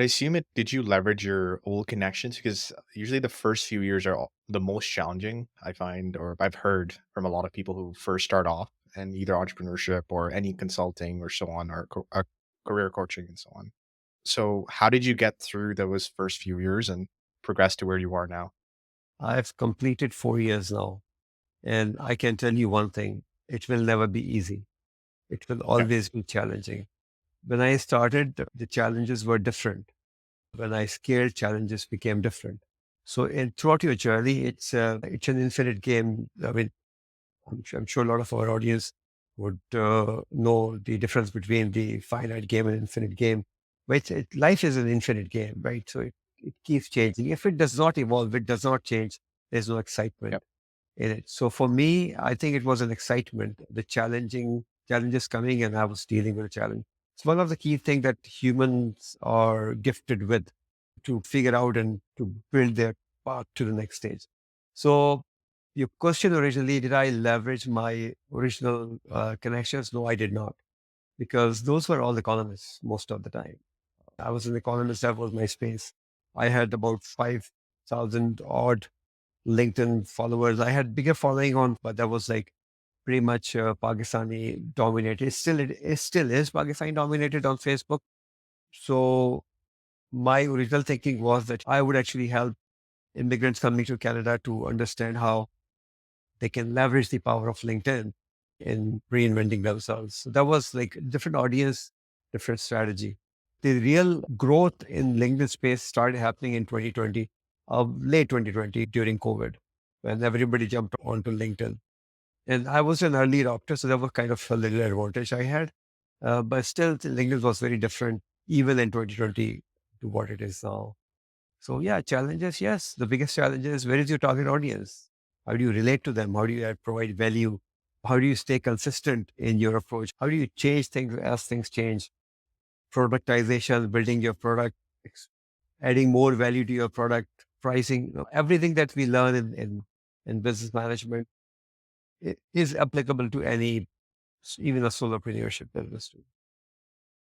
But I assume did you leverage your old connections? Because usually the first few years are the most challenging, I find, or I've heard from a lot of people who first start off in either entrepreneurship or any consulting or so on, or career coaching and so on. So how did you get through those first few years and progress to where you are now? I've completed 4 years now, and I can tell you one thing, it will never be easy. It will Okay. always be challenging. When I started, the challenges were different. When I scaled, challenges became different. So throughout your journey, it's an infinite game. I mean, I'm sure a lot of our audience would know the difference between the finite game and infinite game. But life is an infinite game, right? So it keeps changing. If it does not evolve, it does not change, there's no excitement Yep. in it. So for me, I think it was an excitement, the challenges coming, and I was dealing with a challenge. It's one of the key things that humans are gifted with to figure out and to build their path to the next stage. So your question originally, did I leverage my original connections? No, I did not, because those were all economists most of the time. I was an economist. That was my space. I had about 5,000 odd LinkedIn followers. I had bigger following on, but that was like pretty much Pakistani dominated. It still is Pakistani dominated on Facebook. So my original thinking was that I would actually help immigrants coming to Canada to understand how they can leverage the power of LinkedIn in reinventing themselves. So that was like different audience, different strategy. The real growth in LinkedIn space started happening in 2020, late 2020 during COVID, when everybody jumped onto LinkedIn. And I was an early adopter, so that was kind of a little advantage I had. But still, LinkedIn was very different, even in 2020 to what it is now. So yeah, challenges. Yes, the biggest challenge is where is your target audience? How do you relate to them? How do you provide value? How do you stay consistent in your approach? How do you change things as things change? Productization, building your product, adding more value to your product, pricing, everything that we learn in business management is applicable to any, even a solopreneurship business too.